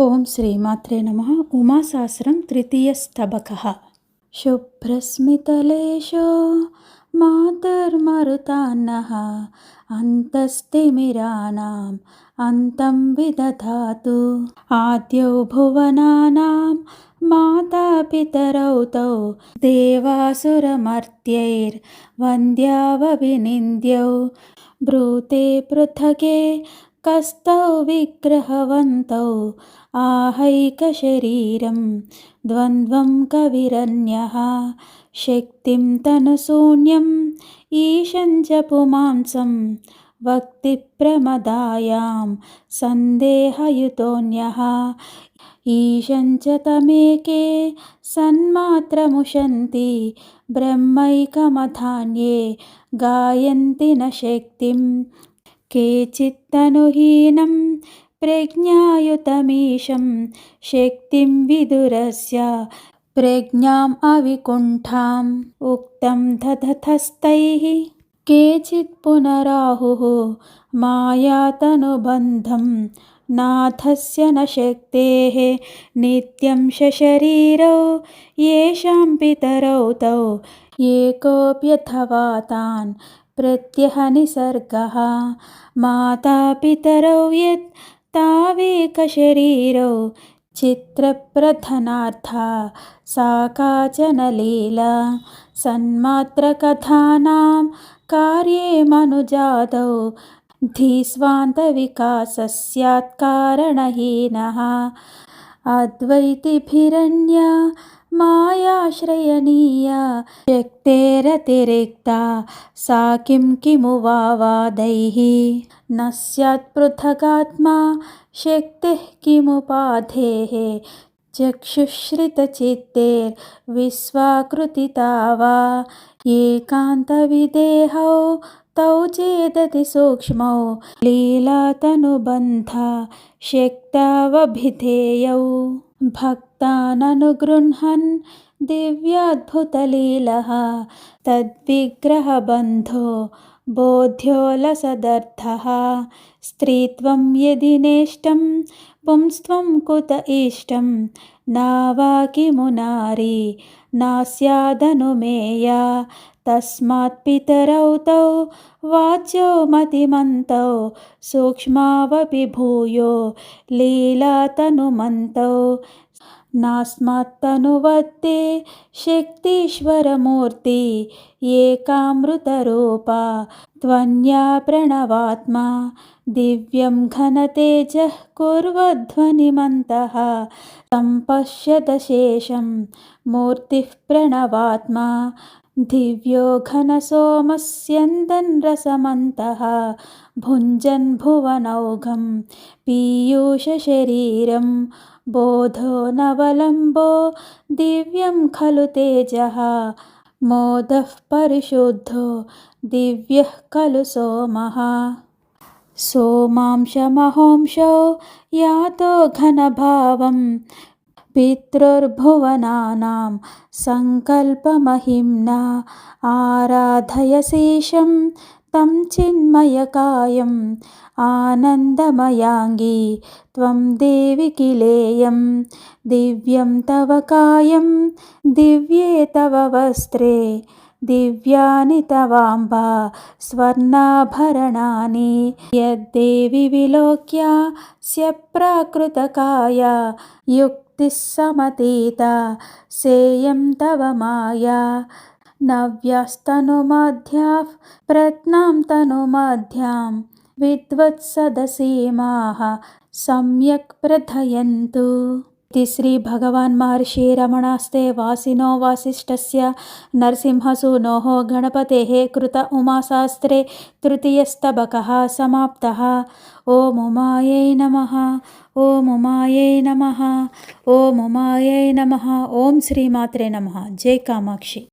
ఓం శ్రీమాత్రే నమః. ఉమాసహస్రం తృతీయస్తబకః. శుభ్రస్మితలేశో మాతుర్మరుతాన్నః అంతస్తిమిరాణాం అంతం విదధాతు. ఆద్యౌ భువనానాం మాతా పితరౌ తౌ దేవాసురమర్త్యైర్వంద్యావవినిന്ദ്యౌ బ్రూతే పృథగే కస్తౌ విగ్రహవంతౌ आहैकशरीरं द्वन्द्वं कविरन्यः शक्तिं तनुशून्यम् ईशं च पुमांसं वक्तिप्रमदायां सन्देहयुतोऽन्यः ईशं च तमेके सन्मात्रमुशन्ति ब्रह्मैकमथान्ये गायन्ति न शक्तिं केचित्तनुहीनं प्रज्ञायुतमीशं शक्तिं विदुरस्य प्रज्ञाम् अविकुण्ठाम् उक्तं दधतस्तैः केचित् पुनराहुः मायातनुबन्धं नाथस्य न शक्तेः नित्यं शरीरौ येषां पितरौ तौ एकोऽप्यथवा तान् प्रत्यहनिसर्गः माता पितरौ यत् तावेकशरीरौ चित्रप्रधनार्था सा काचन लीला सन्मात्रकथानां कार्ये मनुजातौ धीस्वान्तविकासः स्यात् कारणहीनः अद्वैतिभिरन्या मायाश्रयणीया शक्तेरतिरिक्ता सा किमु वादैः न स्यात् पृथगात्मा शक्तिः किमुपाधेः चक्षुश्रितचित्तेर्विश्वाकृतिता वा एकान्तविदेहौ तौ चेदति सूक्ष्मौ लीलातनुबन्धा शक्तावभिधेयौ भक्ताननुगृह्णन् दिव्याद्भुतलीलः तद्विग्रहबन्धो बोध्योऽलसदर्थः स्त्रीत्वं यदि नेष्टं पुंस्त्वं कुत इष्टं नावा किमु नारी नास्यादनुमेया तस्मात् पितरौ तौ वाच्यौ मतिमन्तौ सूक्ष्मावपि भूयो लीलातनुमन्तौ नास्मत्तनुवत्ते शक्तीश्वरमूर्ति एकामृतरूपा त्वन्या प्रणवात्मा दिव्यं घनतेजः कुर्वध्वनिमन्तः सम्पश्यदशेषं मूर्तिः प्रणवात्मा दिव्यो घनसोमस्यन्दन् रसमन्तः भुञ्जन् भुवनौघं पीयूषशरीरं बोधो नवलम्बो दिव्यं खलु तेजः मोदः परिशुद्धो दिव्यः खलु सोमः सोमांशमहोंशो यातो घनभावं पितृर्भुवनानां सङ्कल्पमहिम्ना आराधयसीशं तं चिन्मयकायम् आनन्दमयाङ्गी त्वं देवि किलेयं दिव्यं तव कायं दिव्ये तव वस्त्रे दिव्यानि तवाम्बा स्वर्णाभरणानि यद्देवि विलोक्या स्य प्राकृतकाया युक्तिः समतीता सेयं तव माया नव्यास्तनुमध्याः प्रत्नां तनुमध्यां विद्वत्सदसीमाः सम्यक् प्रथयन्तु. इति श्री भगवान् महर्षि रमणास्ते वासिनो वासिष्ठस्य नरसिंहसूनोः गणपतेः कृत उमाशास्त्रे तृतीयस्तबकः समाप्तः. ओम उमायै नमः. ओम उमायै नमः. ओम उमायै नमः. ओम श्रीमात्रे नमः. जय कामाक्षी.